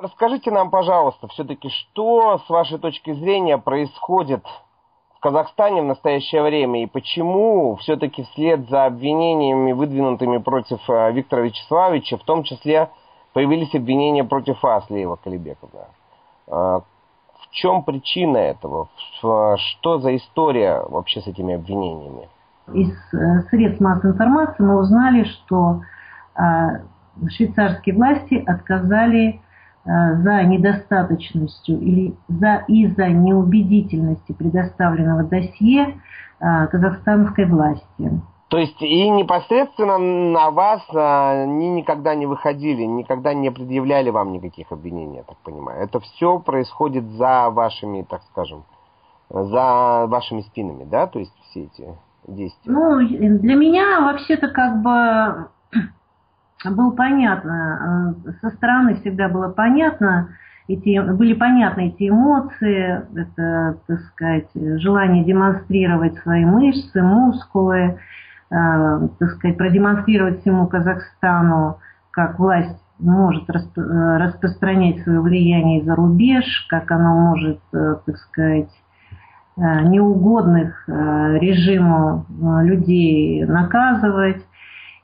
Расскажите нам, пожалуйста, все-таки, что, с вашей точки зрения, происходит в Казахстане в настоящее время и почему все-таки вслед за обвинениями, выдвинутыми против Виктора Вячеславовича, в том числе появились обвинения против вас, Лейла Калибековна? В чем причина этого? Что за история вообще с этими обвинениями? Из средств массовой информации мы узнали, что швейцарские власти отказали за недостаточностью или из-за неубедительности предоставленного досье казахстанской власти. То есть и непосредственно на вас они никогда не выходили, никогда не предъявляли вам никаких обвинений, я так понимаю. Это все происходит за вашими, так скажем, за вашими спинами, да? То есть все эти действия. Ну, для меня вообще-то как бы было понятно, со стороны всегда было понятно, были понятны эти эмоции, это, так сказать, желание демонстрировать свои мышцы, мускулы, так сказать, продемонстрировать всему Казахстану, как власть может распространять свое влияние за рубеж, как она может, так сказать, неугодных режиму людей наказывать.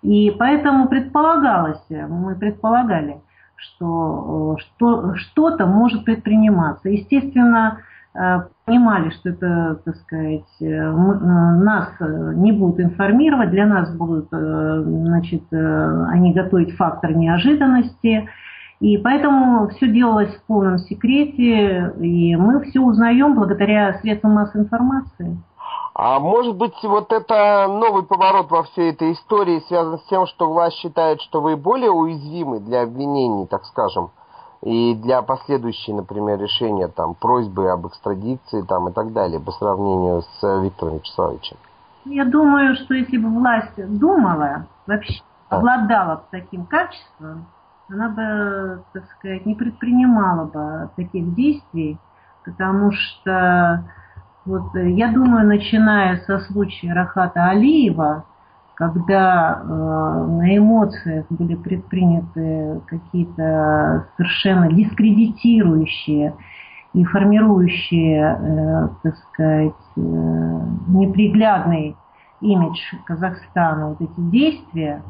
И поэтому мы предполагали, что что-то может предприниматься. Естественно, понимали, что это, так сказать, нас не будут информировать, для нас будут, значит, они готовить фактор неожиданности. И поэтому все делалось в полном секрете, и мы все узнаем благодаря средствам массовой информации. А может быть, вот это новый поворот во всей этой истории связан с тем, что власть считает, что вы более уязвимы для обвинений, так скажем, и для последующей, например, решения там, просьбы об экстрадиции там, и так далее, по сравнению с Виктором Вячеславовичем? Я думаю, что если бы власть думала, вообще обладала таким качеством, она бы, так сказать, не предпринимала бы таких действий, потому что, вот, я думаю, начиная со случая Рахата Алиева, когда на эмоциях были предприняты какие-то совершенно дискредитирующие и формирующие, так сказать, неприглядный имидж Казахстана, вот эти действия,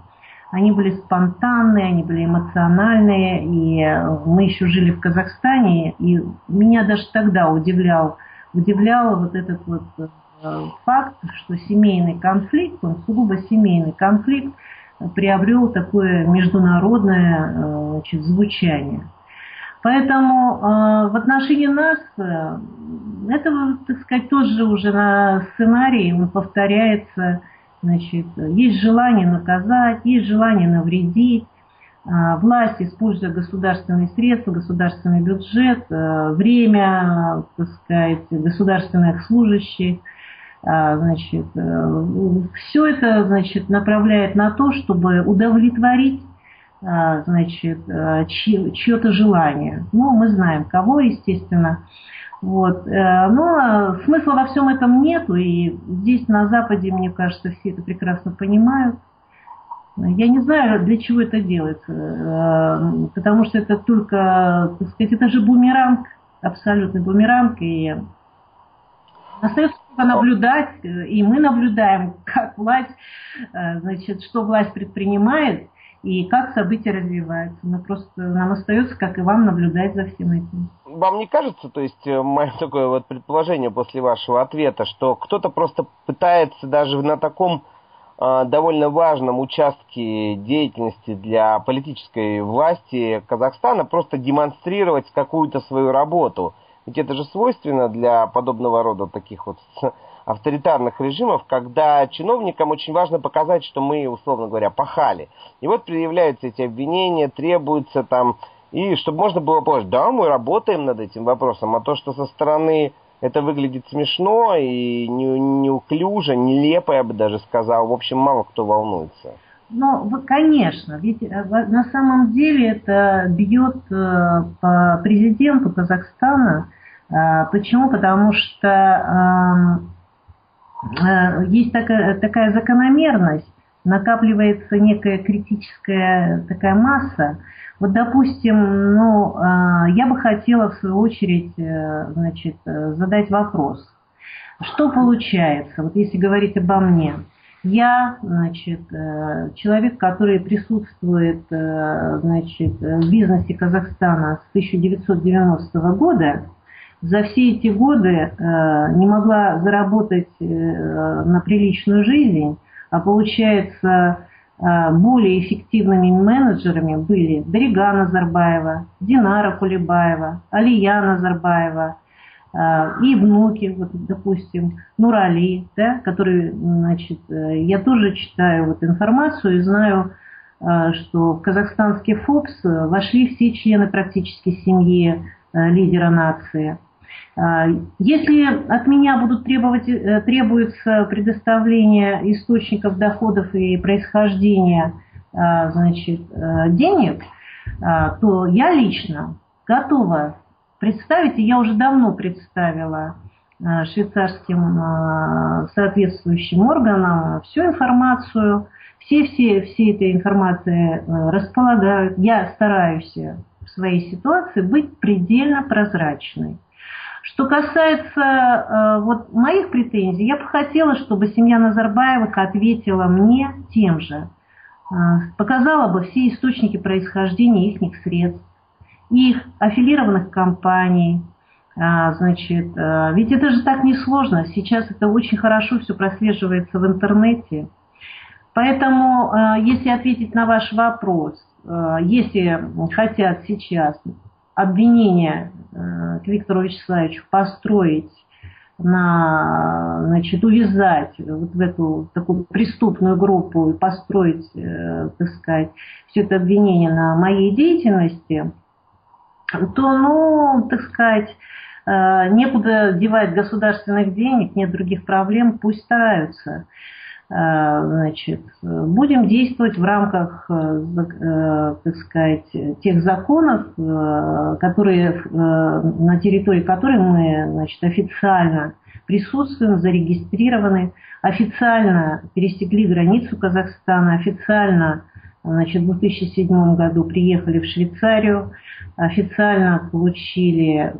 они были спонтанные, они были эмоциональные, и мы еще жили в Казахстане, и меня даже тогда удивлял вот этот вот факт, что семейный конфликт, он сугубо семейный конфликт, приобрел такое международное, значит, звучание. Поэтому в отношении нас это, так сказать, тоже уже на сценарии, он повторяется. Значит, есть желание наказать, есть желание навредить. Власть, используя государственные средства, государственный бюджет, время, так сказать, государственных служащих, значит, все это, значит, направляет на то, чтобы удовлетворить, значит, чье-то желание. Ну, мы знаем кого, естественно. Вот. Но смысла во всем этом нету, и здесь на Западе, мне кажется, все это прекрасно понимают. Я не знаю, для чего это делается, потому что это только, так сказать, это же бумеранг, абсолютный бумеранг, и остается только наблюдать, и мы наблюдаем, как власть, значит, что власть предпринимает, и как события развиваются. Нам остается, как и вам, наблюдать за всем этим. Вам не кажется, то есть, мое такое вот предположение после вашего ответа, что кто-то просто пытается даже на таком довольно важном участке деятельности для политической власти Казахстана просто демонстрировать какую-то свою работу? Ведь это же свойственно для подобного рода таких вот авторитарных режимов, когда чиновникам очень важно показать, что мы, условно говоря, пахали. И вот предъявляются эти обвинения, требуются там, и чтобы можно было сказать, да, мы работаем над этим вопросом, а то, что со стороны это выглядит смешно и неуклюже, нелепо, я бы даже сказал, в общем, мало кто волнуется. Ну, конечно, ведь на самом деле это бьет по президенту Казахстана. Почему? Потому что есть такая закономерность. накапливается некая критическая такая масса. Вот, допустим, я бы хотела, в свою очередь, задать вопрос. Что получается, вот если говорить обо мне? Я, человек, который присутствует, в бизнесе Казахстана с 1990 года, за все эти годы не могла заработать на приличную жизнь, а получается, более эффективными менеджерами были Дарига Назарбаева, Динара Кулебаева, Алия Назарбаева и внуки, вот, допустим, Нурали, да, который, я тоже читаю вот информацию и знаю, что в казахстанский ФОПС вошли все члены практически семьи лидера нации. Если от меня требуется предоставление источников доходов и происхождения денег, то я лично готова представить, и я уже давно представила швейцарским соответствующим органам всю информацию, все этой информации располагают. Я стараюсь в своей ситуации быть предельно прозрачной. Что касается моих претензий, я бы хотела, чтобы семья Назарбаевых ответила мне тем же. Показала бы все источники происхождения их средств, их аффилированных компаний. Ведь это же так несложно. Сейчас это очень хорошо все прослеживается в интернете. Поэтому, если ответить на ваш вопрос, если хотят сейчас обвинение к Виктору Вячеславовичу построить, увязать вот в эту такую преступную группу и построить, так сказать, все это обвинение на моей деятельности, то, некуда девать государственных денег, нет других проблем, пусть стараются. Будем действовать в рамках, так сказать, тех законов, которые, на территории которых мы, официально присутствуем, зарегистрированы, официально пересекли границу Казахстана, официально, в 2007 году приехали в Швейцарию, официально получили,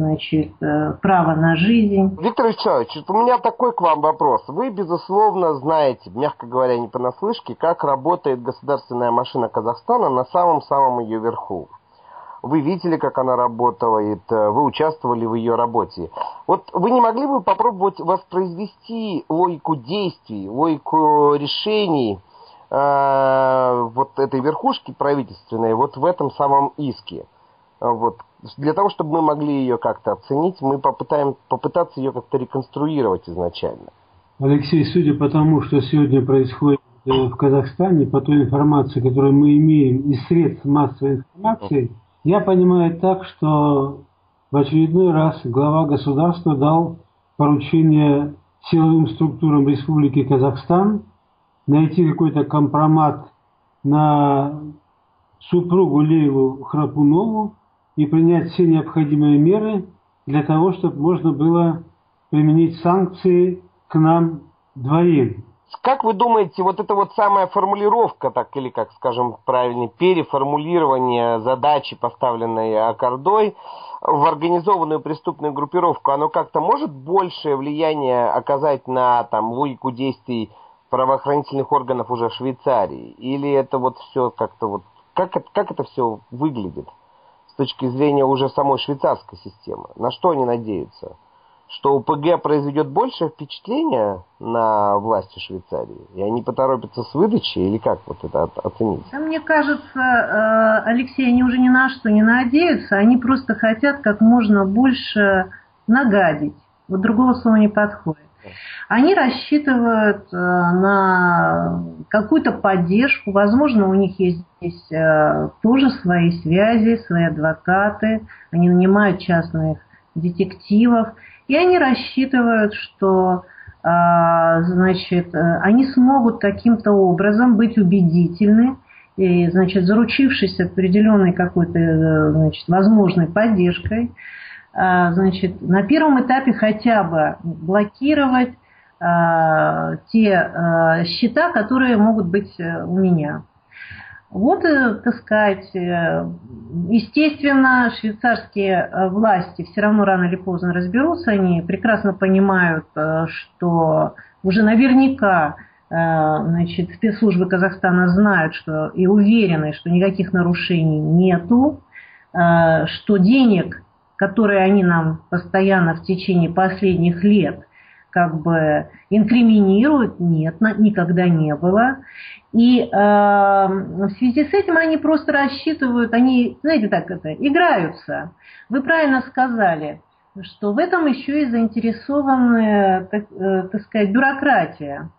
право на жизнь. Виктор Вячеславович, у меня такой к вам вопрос. Вы, безусловно, знаете, мягко говоря, не понаслышке, как работает государственная машина Казахстана на самом-самом ее верху. Вы видели, как она работает, вы участвовали в ее работе. Вот вы не могли бы попробовать воспроизвести логику действий, логику решений вот этой верхушки правительственной вот в этом самом иске? Вот. Для того, чтобы мы могли ее как-то оценить, мы попытаться ее как-то реконструировать изначально. Алексей, судя по тому, что сегодня происходит в Казахстане, по той информации, которую мы имеем из средств массовой информации, я понимаю так, что в очередной раз глава государства дал поручение силовым структурам Республики Казахстан найти какой-то компромат на супругу Лейлу Храпунову и принять все необходимые меры для того, чтобы можно было применить санкции к нам двоим. Как вы думаете, вот эта вот самая формулировка, так или, как скажем правильнее, переформулирование задачи, поставленной Акардой, в организованную преступную группировку, оно как-то может большее влияние оказать на логику действий правоохранительных органов уже в Швейцарии? Или это вот все как-то вот... Как это все выглядит с точки зрения уже самой швейцарской системы? На что они надеются? Что УПГ произведет большее впечатление на власти Швейцарии? И они поторопятся с выдачей? Или как вот это оценить? Мне кажется, Алексей, они уже ни на что не надеются. Они просто хотят как можно больше нагадить. Вот другого слова не подходит. Они рассчитывают на какую-то поддержку. Возможно, у них есть здесь тоже свои связи, свои адвокаты. Они нанимают частных детективов. И они рассчитывают, что они смогут каким-то образом быть убедительны, и, заручившись определенной какой-то, возможной поддержкой, на первом этапе хотя бы блокировать те счета, которые могут быть у меня. Вот, так сказать, естественно, швейцарские власти все равно рано или поздно разберутся, они прекрасно понимают, что уже наверняка, значит, спецслужбы Казахстана знают, что и уверены, что никаких нарушений нету, что денег, которые они нам постоянно в течение последних лет как бы инкриминируют, нет, никогда не было. И в связи с этим они просто рассчитывают, они, знаете, так это, играются. Вы правильно сказали, что в этом еще и заинтересована, так сказать, бюрократия.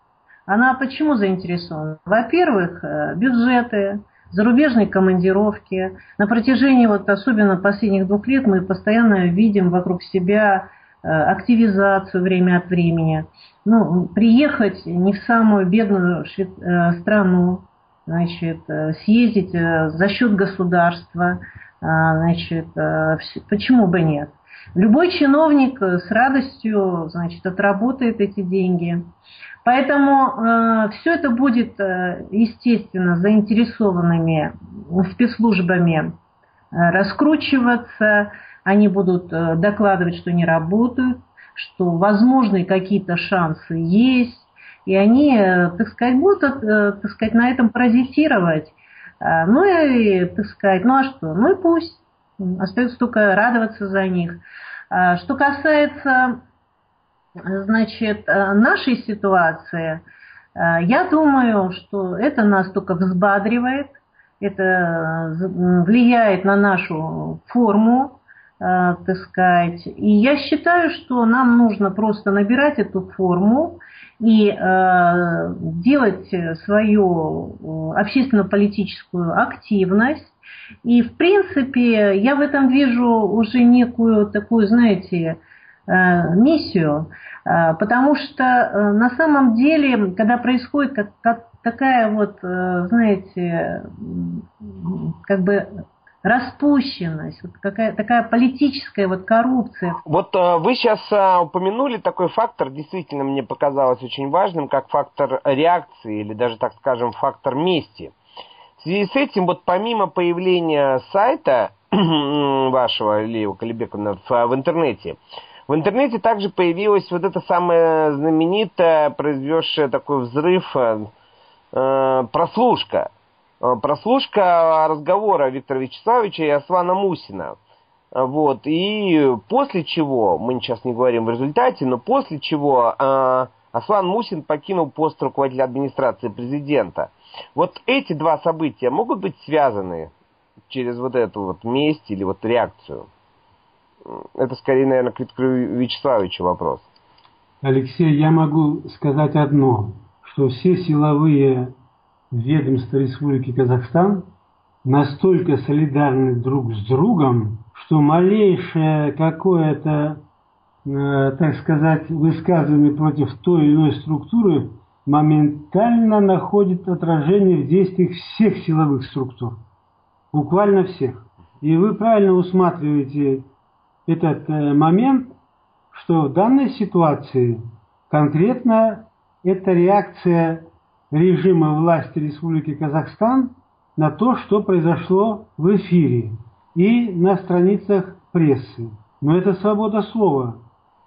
Она почему заинтересована? Во-первых, бюджеты, зарубежные командировки. На протяжении, вот особенно последних 2 лет, мы постоянно видим вокруг себя активизацию время от времени. Ну, приехать не в самую бедную страну, значит, съездить за счет государства, значит, почему бы нет? Любой чиновник с радостью, значит, отработает эти деньги. Поэтому все это будет, естественно, заинтересованными спецслужбами раскручиваться. Они будут докладывать, что не работают, что возможны какие-то шансы есть. И они, так сказать, будут, так сказать, на этом паразитировать. Ну и, так сказать, ну а что? Ну и пусть. Остается только радоваться за них. Что касается, значит, нашей ситуации, я думаю, что это нас только взбадривает, это влияет на нашу форму, так сказать. И я считаю, что нам нужно просто набирать эту форму и делать свою общественно-политическую активность. И, в принципе, я в этом вижу уже некую такую, знаете, миссию, потому что на самом деле, когда происходит такая вот, знаете, как бы распущенность, вот такая политическая вот коррупция. Вот вы сейчас упомянули такой фактор, действительно мне показалось очень важным, как фактор реакции или даже, так скажем, фактор мести. В связи с этим, вот помимо появления сайта вашего, Лейлы Калибековны, в интернете также появилась вот эта самая знаменитая, произведшая такой взрыв, прослушка. Прослушка разговора Виктора Вячеславовича и Аслана Мусина. Вот. И после чего, мы сейчас не говорим в результате, но после чего Аслан Мусин покинул пост руководителя администрации президента. Вот эти два события могут быть связаны через вот эту вот месть или вот реакцию? Это скорее, наверное, к Виктору Вячеславовичу вопрос. Алексей, я могу сказать одно, что все силовые ведомства Республики Казахстан настолько солидарны друг с другом, что малейшее какое-то, так сказать, высказывание против той или иной структуры моментально находит отражение в действиях всех силовых структур. Буквально всех. И вы правильно усматриваете этот момент, что в данной ситуации конкретно это реакция режима власти Республики Казахстан на то, что произошло в эфире и на страницах прессы. Но это свобода слова.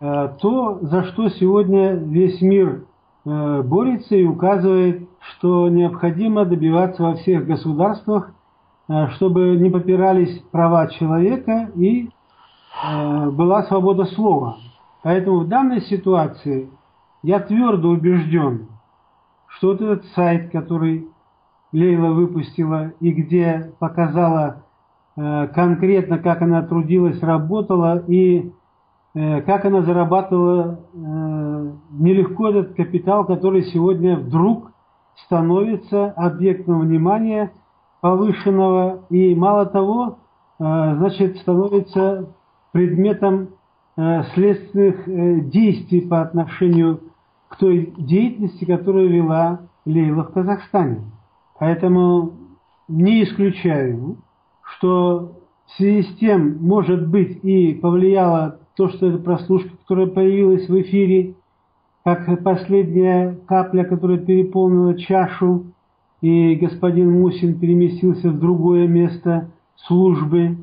То, за что сегодня весь мир борется и указывает, что необходимо добиваться во всех государствах, чтобы не попирались права человека и была свобода слова. Поэтому в данной ситуации я твердо убежден, что вот этот сайт, который Лейла выпустила и где показала конкретно, как она трудилась, работала и как она зарабатывала нелегко этот капитал, который сегодня вдруг становится объектом внимания повышенного и, мало того, значит, становится предметом следственных действий по отношению к той деятельности, которую вела Лейла в Казахстане. Поэтому не исключаю, что в связи с тем, может быть, и повлияло то, что эта прослушка, которая появилась в эфире, как последняя капля, которая переполнила чашу, и господин Мусин переместился в другое место службы.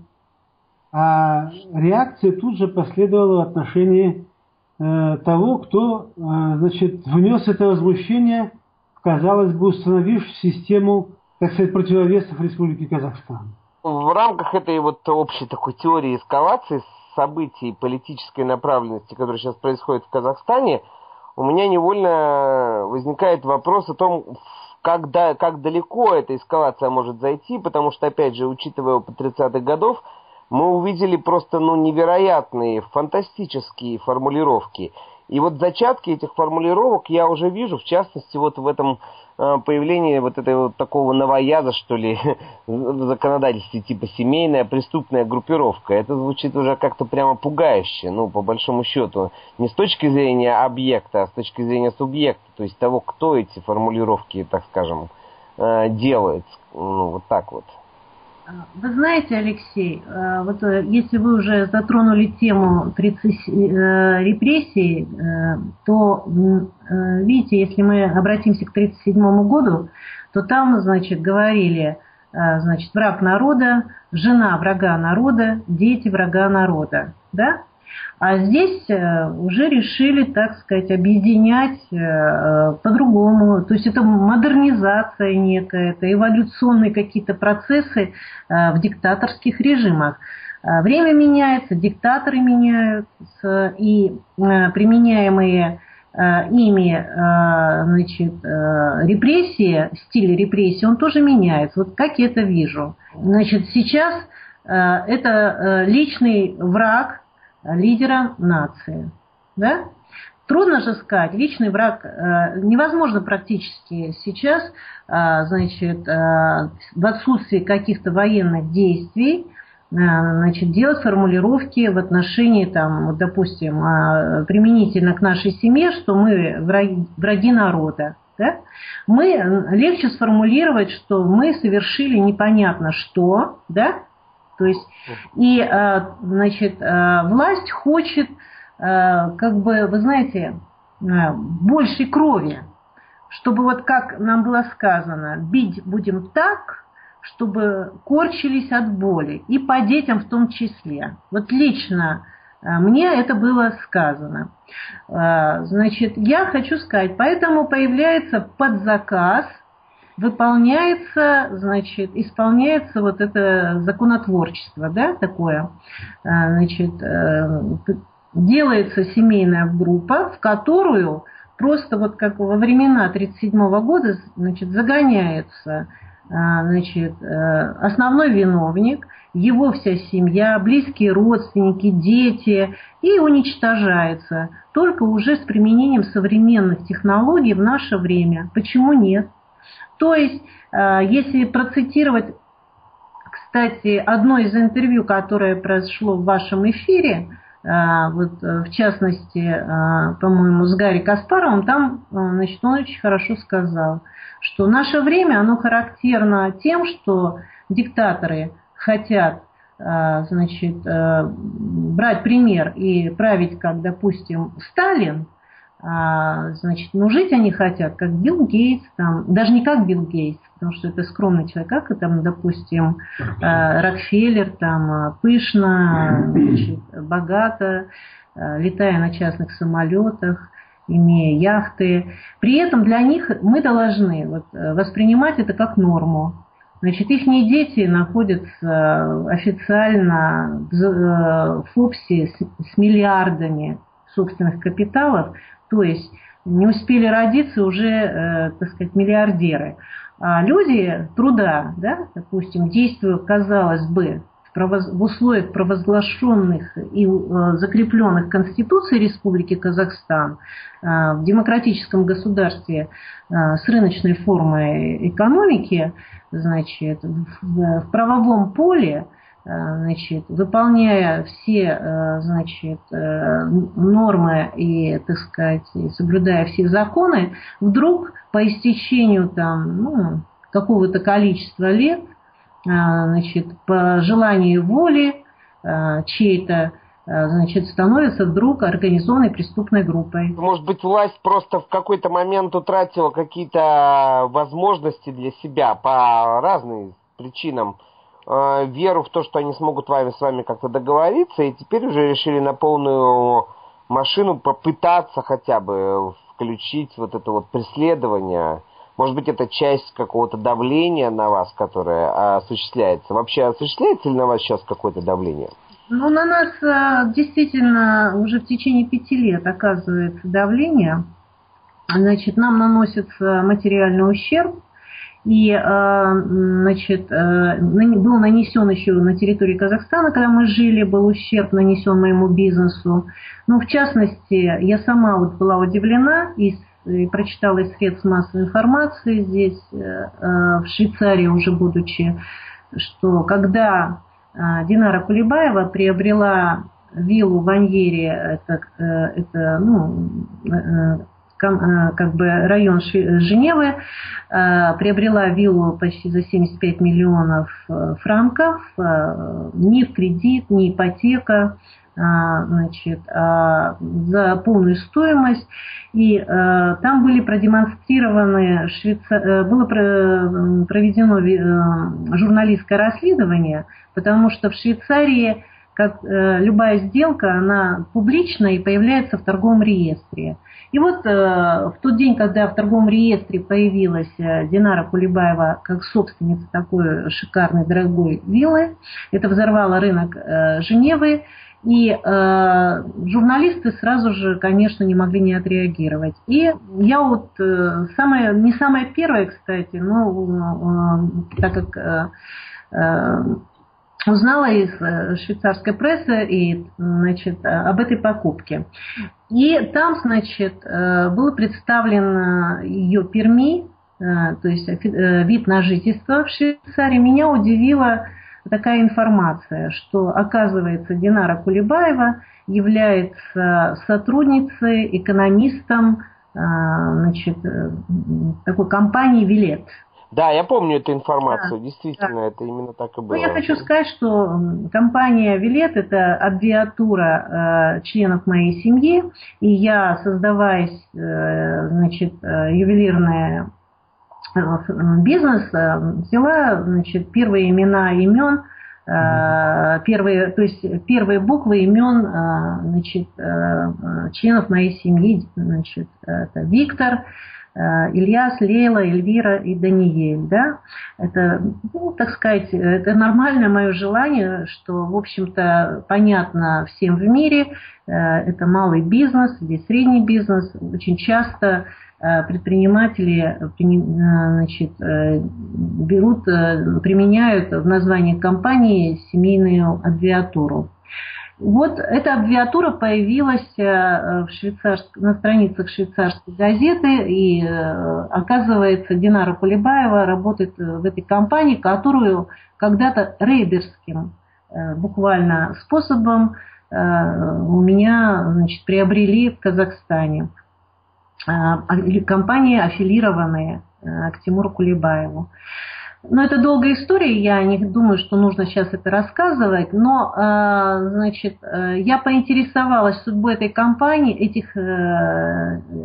А реакция тут же последовала в отношении того, кто внес это возмущение, казалось бы, установив систему, так сказать, противовесов Республики Казахстан. В рамках этой вот общей такой теории эскалации событий политической направленности, которая сейчас происходит в Казахстане, у меня невольно возникает вопрос о том, как далеко эта эскалация может зайти, потому что, опять же, учитывая опыт 30-х годов, мы увидели просто невероятные, фантастические формулировки. И вот зачатки этих формулировок я уже вижу, в частности, вот в этом появлении вот этой вот такого новояза, что ли, в законодательстве, типа семейная преступная группировка. Это звучит уже как-то прямо пугающе, по большому счету. Не с точки зрения объекта, а с точки зрения субъекта, то есть того, кто эти формулировки, так скажем, делает. Вот так вот. Вы знаете, Алексей, вот если вы уже затронули тему репрессий, то, видите, если мы обратимся к 1937 году, то там, говорили, враг народа, жена врага народа, дети врага народа, да? А здесь уже решили, так сказать, объединять по-другому. То есть это модернизация некая, это эволюционные какие-то процессы в диктаторских режимах. Время меняется, диктаторы меняются, и применяемые ими репрессии, стиль репрессий, он тоже меняется. Вот как я это вижу. Сейчас это личный враг лидера нации. Да? Трудно же сказать, личный враг невозможно практически сейчас, в отсутствии каких-то военных действий, делать формулировки в отношении, допустим, применительно к нашей семье, что мы враги народа. Да? Легче сформулировать, что мы совершили непонятно что, да? То есть, и, власть хочет, вы знаете, большей крови, чтобы, вот как нам было сказано, бить будем так, чтобы корчились от боли, и по детям в том числе. Вот лично мне это было сказано. Я хочу сказать, поэтому появляется подзаказ, исполняется вот это законотворчество, да, такое, делается семейная группа, в которую просто вот как во времена 1937 года, загоняется, основной виновник, его вся семья, близкие родственники, дети, и уничтожается, только уже с применением современных технологий в наше время. Почему нет? То есть, если процитировать, кстати, одно из интервью, которое произошло в вашем эфире, в частности, по-моему, с Гарри Каспаровым, там, он очень хорошо сказал, что наше время, оно характерно тем, что диктаторы хотят, брать пример и править, как, допустим, Сталин. Жить они хотят, как Билл Гейтс, даже не как Билл Гейтс, потому что это скромный человек, как, допустим, Рокфеллер, пышно, богато, летая на частных самолетах, имея яхты. При этом для них мы должны воспринимать это как норму. Их дети находятся официально в Фобсе с миллиардами собственных капиталов, то есть не успели родиться уже, миллиардеры. А люди труда, да, допустим, действуя, казалось бы, в условиях провозглашенных и закрепленных Конституцией Республики Казахстан, в демократическом государстве с рыночной формой экономики, в правовом поле, выполняя все, нормы и, соблюдая все законы, вдруг по истечению какого-то количества лет, по желанию воли чьей-то значит, становится вдруг организованной преступной группой. Может быть, власть просто в какой-то момент утратила какие-то возможности для себя по разным причинам, веру в то, что они смогут с вами как-то договориться, и теперь уже решили на полную машину попытаться хотя бы включить вот это вот преследование. Может быть, это часть какого-то давления на вас, которое осуществляется. Вообще, осуществляется ли на вас сейчас какое-то давление? Ну, на нас действительно уже в течение 5 лет оказывается давление. Значит, нам наносится материальный ущерб. И, значит, был нанесен еще на территории Казахстана, когда мы жили, был ущерб нанесен моему бизнесу. Ну, в частности, я сама вот была удивлена и прочитала из средств массовой информации здесь, в Швейцарии уже будучи, что когда Динара Кулебаева приобрела виллу в Аньере, это как бы район Женевы, приобрела виллу почти за 75 миллионов франков, ни в кредит, ни ипотека, значит, за полную стоимость. И там были продемонстрированы, было проведено журналистское расследование, потому что в Швейцарии как любая сделка, она публична и появляется в торговом реестре. И вот в тот день, когда в торговом реестре появилась Динара Кулебаева как собственница такой шикарной, дорогой виллы, это взорвало рынок Женевы, и журналисты сразу же, конечно, не могли не отреагировать. И я вот, не самая первая, кстати, но так как узнала из швейцарской прессы и, значит, об этой покупке. И там, значит, был представлен ее перми, то есть вид на жительство в Швейцарии. Меня удивила такая информация, что, оказывается, Динара Кулебаева является сотрудницей, экономистом, значит, такой компании «Вилет». Да, я помню эту информацию, действительно, это именно так и было. Ну, я хочу сказать, что компания «Вилет» – это аббревиатура членов моей семьи, и я, создавая, значит, ювелирный бизнес, взяла, значит, первые имена имен, первые буквы имен, значит, членов моей семьи, значит, это Виктор, Ильяс, Лейла, Эльвира и Даниэль, да, это, ну, так сказать, это нормальное мое желание, что, в общем-то, понятно всем в мире, это малый бизнес или средний бизнес, очень часто предприниматели, значит, применяют в названии компании семейную аббревиатуру. Вот эта аббревиатура появилась на страницах швейцарской газеты, и, оказывается, Динара Кулебаева работает в этой компании, которую когда-то рейдерским буквально способом у меня, значит, приобрели в Казахстане. Компании, аффилированные к Тимуру Кулебаеву. Но это долгая история, я не думаю, что нужно сейчас это рассказывать, но, значит, я поинтересовалась судьбой этой компании,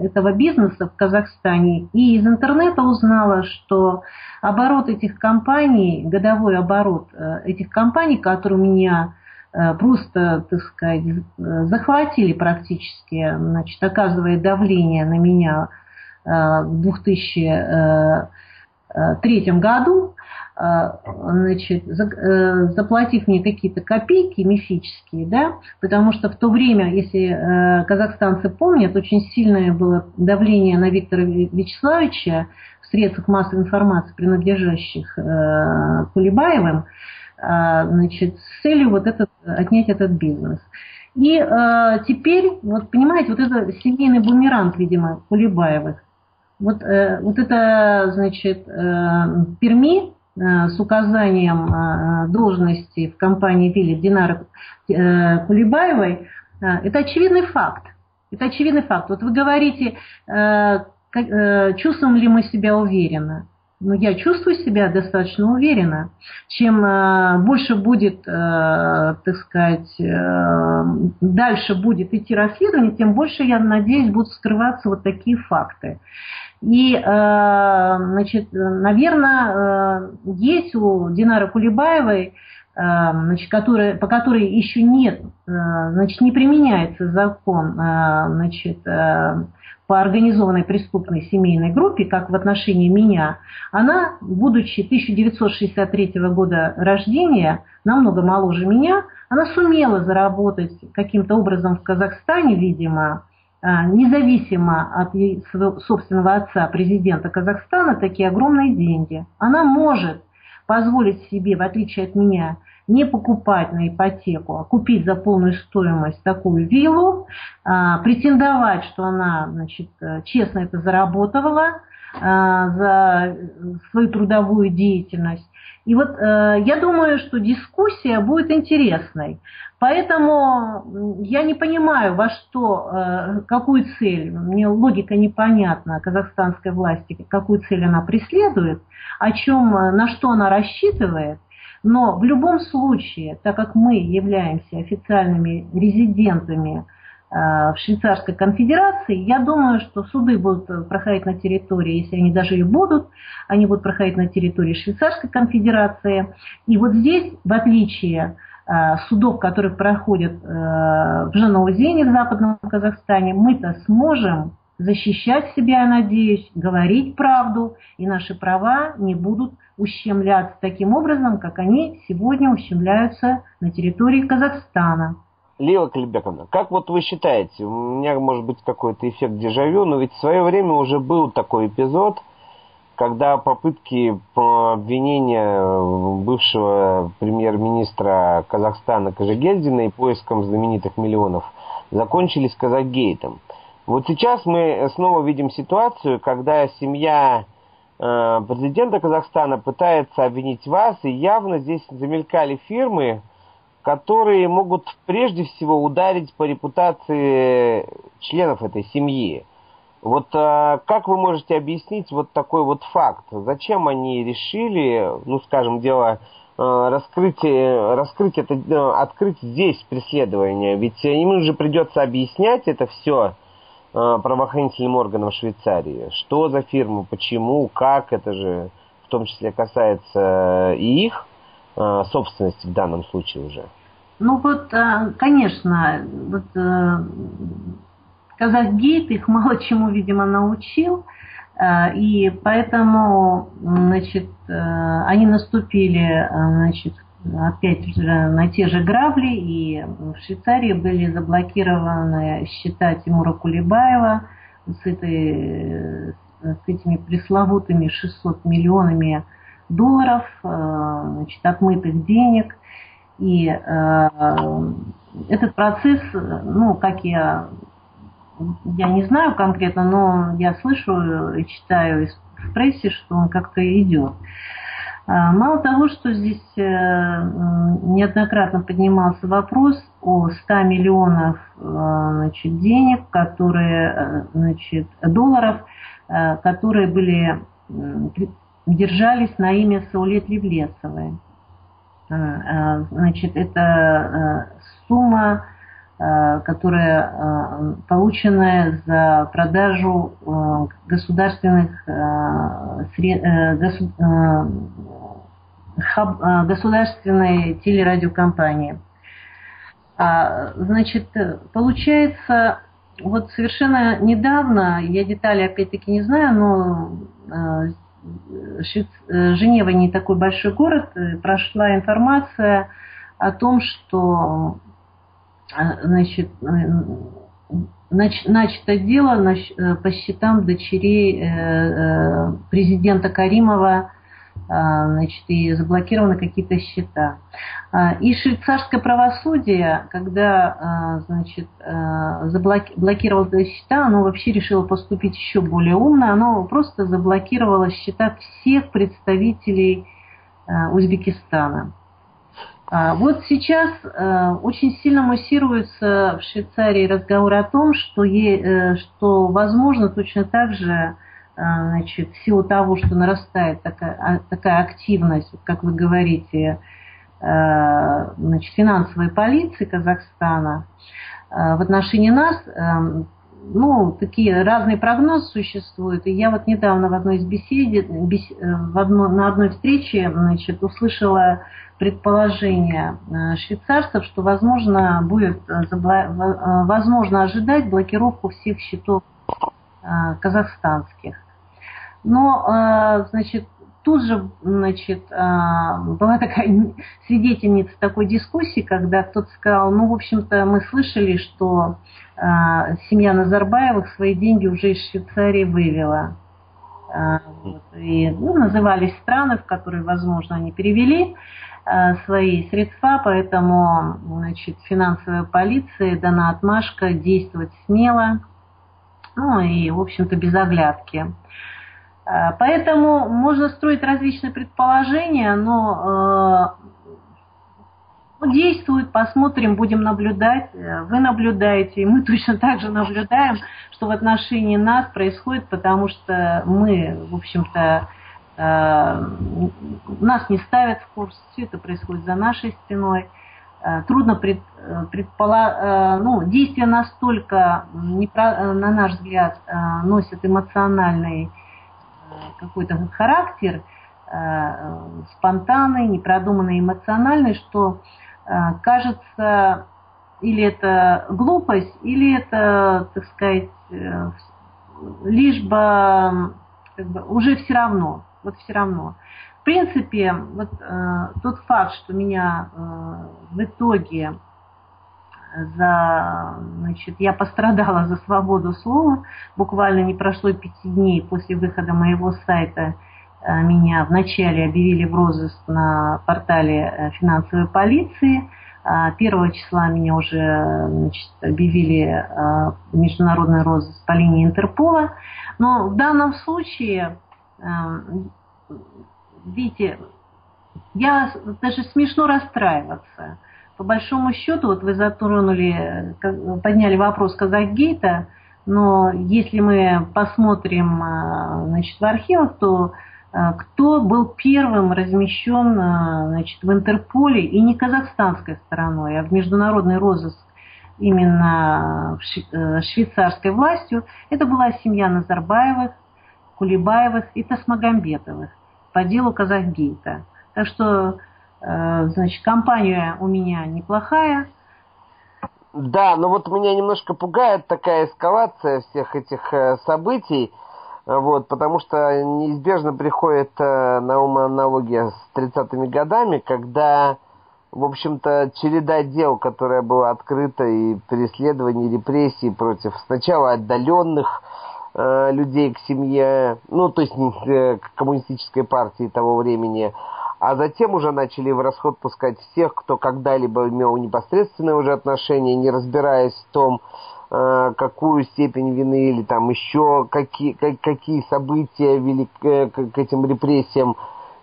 этого бизнеса в Казахстане, и из интернета узнала, что оборот этих компаний, годовой оборот этих компаний, которые у меня просто, так сказать, захватили практически, значит, оказывая давление на меня в 2003 году, значит, заплатив мне какие-то копейки мифические, да, потому что в то время, если казахстанцы помнят, очень сильное было давление на Виктора Вячеславовича в средствах массовой информации, принадлежащих Кулебаевым, значит, с целью вот отнять этот бизнес. И теперь, вот понимаете, вот это семейный бумеранг, видимо, Кулебаевых. Вот это, значит, Перми с указанием должности в компании «Вилет» Динары Кулебаевой, это очевидный факт. Это очевидный факт. Вот вы говорите, чувствуем ли мы себя уверенно. Но я чувствую себя достаточно уверенно. Чем больше будет, так сказать, дальше будет идти расследование, тем больше, я надеюсь, будут скрываться вот такие факты. И, значит, наверное, есть у Динары Кулебаевой, значит, по которой еще нет, значит, не применяется закон, значит, по организованной преступной семейной группе, как в отношении меня, она, будучи 1963 года рождения, намного моложе меня, она сумела заработать каким-то образом в Казахстане, видимо, независимо от своего собственного отца, президента Казахстана, такие огромные деньги. Она может позволить себе, в отличие от меня, не покупать на ипотеку, а купить за полную стоимость такую виллу, претендовать, что она, значит, честно это заработала за свою трудовую деятельность. И вот я думаю, что дискуссия будет интересной. Поэтому я не понимаю, во что, какую цель, мне логика непонятна казахстанской власти, какую цель она преследует, на что она рассчитывает. Но в любом случае, так как мы являемся официальными резидентами в Швейцарской конфедерации, я думаю, что суды будут проходить на территории, если они даже и будут, они будут проходить на территории Швейцарской конфедерации. И вот здесь, в отличие судов, которые проходят в Жанаузене, в Западном Казахстане, мы-то сможем защищать себя, я надеюсь, говорить правду, и наши права не будут ущемляться таким образом, как они сегодня ущемляются на территории Казахстана. Лила Калибековна, как вот вы считаете, у меня может быть какой-то эффект дежавю, но ведь в свое время уже был такой эпизод, когда попытки по обвинению бывшего премьер-министра Казахстана Кожегельдина и поиском знаменитых миллионов закончились Казахгейтом. Вот сейчас мы снова видим ситуацию, когда семья президента Казахстана пытается обвинить вас, и явно здесь замелькали фирмы, которые могут прежде всего ударить по репутации членов этой семьи. Вот как вы можете объяснить вот такой вот факт? Зачем они решили, ну скажем, открыть здесь преследование? Ведь им же придется объяснять это все правоохранительным органам Швейцарии. Что за фирма, почему, как, это же в том числе касается и их собственности в данном случае уже. Ну вот, конечно, вот Казахгейт их мало чему, видимо, научил, и поэтому, значит, они наступили, значит, опять же на те же грабли, и в Швейцарии были заблокированы счета Тимура Кулебаева с этими пресловутыми 600 миллионами долларов, значит, отмытых денег. И этот процесс, ну, как я не знаю конкретно, но я слышу и читаю в прессе, что он как-то идет. Мало того, что здесь неоднократно поднимался вопрос о 100 миллионов, значит, денег, долларов, которые держались на имя Саулет Левлесовой. Значит, это сумма, которая полученная за продажу государственной телерадиокомпании. Значит, получается, вот совершенно недавно, я детали опять-таки не знаю, но Женева не такой большой город, прошла информация о том, что, значит, начато дело по счетам дочерей президента Каримова, значит, и заблокированы какие-то счета. И швейцарское правосудие, когда, значит, блокировало эти счета, оно вообще решило поступить еще более умно, оно просто заблокировало счета всех представителей Узбекистана. Вот сейчас очень сильно муссируется в Швейцарии разговор о том, что возможно точно так же значит, в силу того, что нарастает такая активность, как вы говорите, значит, финансовой полиции Казахстана в отношении нас, ну, такие разные прогнозы существуют. И я вот недавно в одной из на одной встрече, значит, услышала предположение швейцарцев, что возможно ожидать блокировку всех счетов казахстанских. Но, значит, тут же, значит, была такая свидетельница такой дискуссии, когда кто-то сказал, ну, в общем-то, мы слышали, что семья Назарбаевых свои деньги уже из Швейцарии вывела. Вот, и, ну, назывались страны, в которые, возможно, они перевели свои средства, поэтому, значит, финансовая полиция дана отмашка действовать смело, ну и, в общем-то, без оглядки. Поэтому можно строить различные предположения, но действует, посмотрим, будем наблюдать. Вы наблюдаете, и мы точно так же наблюдаем, что в отношении нас происходит, потому что мы, в общем-то, нас не ставят в курс, все это происходит за нашей спиной. Трудно предположить, ну, действия настолько, на наш взгляд, носят эмоциональный какой-то характер, спонтанный, непродуманный, эмоциональный, что кажется, или это глупость, или это, так сказать, лишь бы, как бы уже все равно. Вот все равно. В принципе, вот тот факт, что меня в итоге значит, я пострадала за свободу слова, буквально не прошло 5 дней после выхода моего сайта, меня вначале объявили в розыск на портале финансовой полиции. 1 числа меня уже, значит, объявили в международный розыск по линии Интерпола. Но в данном случае, видите, я даже смешно расстраиваться. По большому счету, вот вы затронули, подняли вопрос Казахгейта, но если мы посмотрим, значит, в архивах, то кто был первым размещен, значит, в Интерполе, и не казахстанской стороной, а в международный розыск именно швейцарской властью, это была семья Назарбаевых, Кулебаевых и Тасмагамбетовых по делу Казахгейта. Так что, значит, компания у меня неплохая. Да, но вот меня немножко пугает такая эскалация всех этих событий, вот, потому что неизбежно приходит на ум аналогия с 30-ми годами, когда, в общем-то, череда дел, которая была открыта, и преследований, репрессий против сначала отдаленных людей к семье, ну, то есть к коммунистической партии того времени, а затем уже начали в расход пускать всех, кто когда-либо имел непосредственное уже отношение, не разбираясь в том, какую степень вины или там еще какие события вели к этим репрессиям.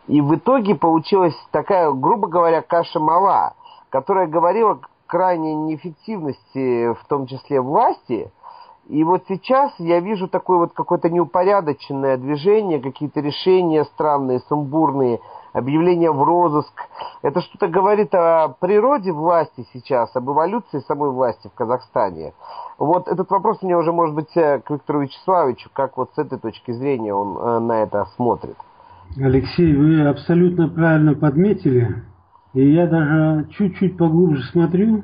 И в итоге получилась такая, грубо говоря, каша-мала, которая говорила о крайней неэффективности, в том числе власти. И вот сейчас я вижу такое вот какое-то неупорядоченное движение, какие-то решения странные, сумбурные, объявления в розыск. Это что-то говорит о природе власти сейчас, об эволюции самой власти в Казахстане. Вот этот вопрос у меня уже, может быть, к Виктору Вячеславовичу, как вот с этой точки зрения он на это смотрит. Алексей, вы абсолютно правильно подметили. И я даже чуть-чуть поглубже смотрю.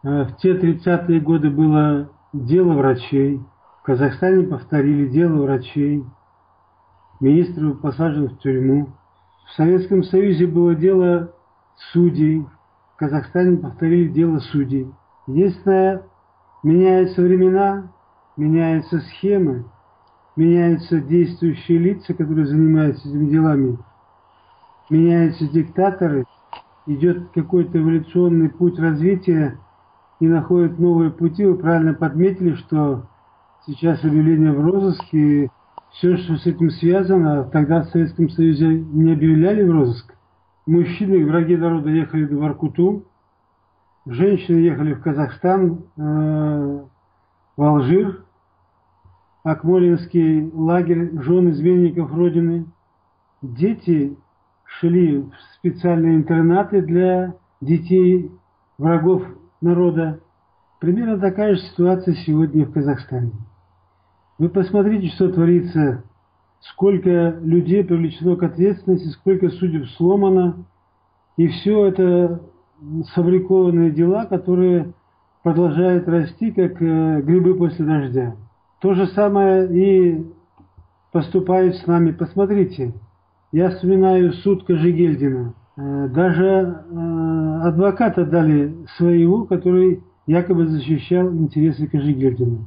В те 30-е годы было дело врачей. В Казахстане повторили дело врачей. Министр был посажен в тюрьму. В Советском Союзе было дело судей. В Казахстане повторили дело судей. Единственное, меняются времена, меняются схемы, меняются действующие лица, которые занимаются этими делами. Меняются диктаторы. Идет какой-то эволюционный путь развития и находят новые пути. Вы правильно подметили, что сейчас объявление в розыске, все, что с этим связано, тогда в Советском Союзе не объявляли в розыск. Мужчины, враги народа, ехали в Воркуту, женщины ехали в Казахстан, в Алжир, Акмолинский лагерь жен изменников Родины. Дети шли в специальные интернаты для детей врагов народа. Примерно такая же ситуация сегодня в Казахстане. Вы посмотрите, что творится, сколько людей привлечено к ответственности, сколько судеб сломано. И все это сфабрикованные дела, которые продолжают расти, как грибы после дождя. То же самое и поступает с нами. Посмотрите, я вспоминаю суд Кожегельдина. Даже адвоката дали своего, который якобы защищал интересы Кожегельдина.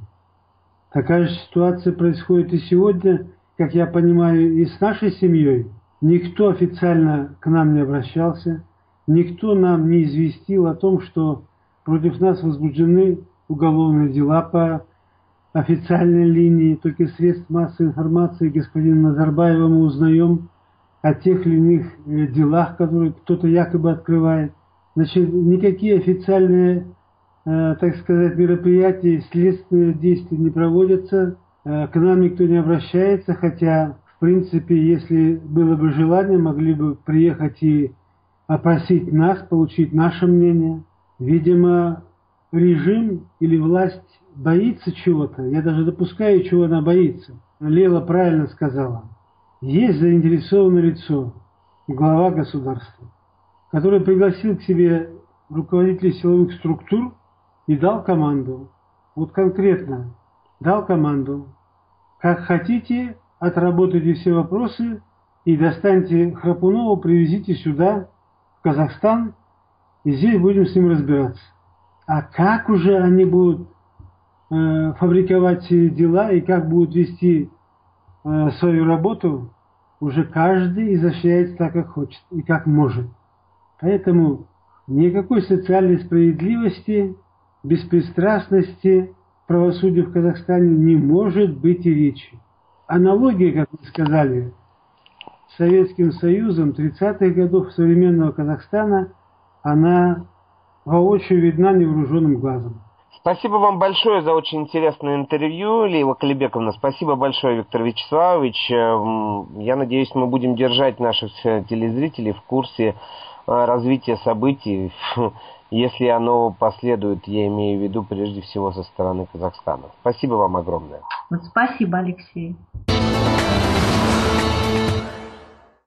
Такая же ситуация происходит и сегодня, как я понимаю, и с нашей семьей. Никто официально к нам не обращался, никто нам не известил о том, что против нас возбуждены уголовные дела по официальной линии. Только из средств массовой информации господина Назарбаева мы узнаем о тех или иных делах, которые кто-то якобы открывает. Значит, никакие официальные, так сказать, мероприятия, следственные действия не проводятся, к нам никто не обращается, хотя, в принципе, если было бы желание, могли бы приехать и опросить нас, получить наше мнение. Видимо, режим или власть боится чего-то. Я даже допускаю, чего она боится. Лела правильно сказала. Есть заинтересованное лицо, глава государства, который пригласил к себе руководителей силовых структур и дал команду. Вот конкретно дал команду. Как хотите, отработайте все вопросы и достаньте Храпунова, привезите сюда, в Казахстан, и здесь будем с ним разбираться. А как уже они будут фабриковать дела и как будут вести свою работу, уже каждый изощряется так, как хочет и как может. Поэтому никакой социальной справедливости, беспристрастности, правосудия в Казахстане не может быть и речи. Аналогия, как вы сказали, с Советским Союзом 30-х годов современного Казахстана, она воочию видна невооруженным глазом. Спасибо вам большое за очень интересное интервью, Лейла Калибековна. Спасибо большое, Виктор Вячеславович. Я надеюсь, мы будем держать наших телезрителей в курсе развития событий, если оно последует, я имею в виду, прежде всего со стороны Казахстана. Спасибо вам огромное. Вот спасибо, Алексей.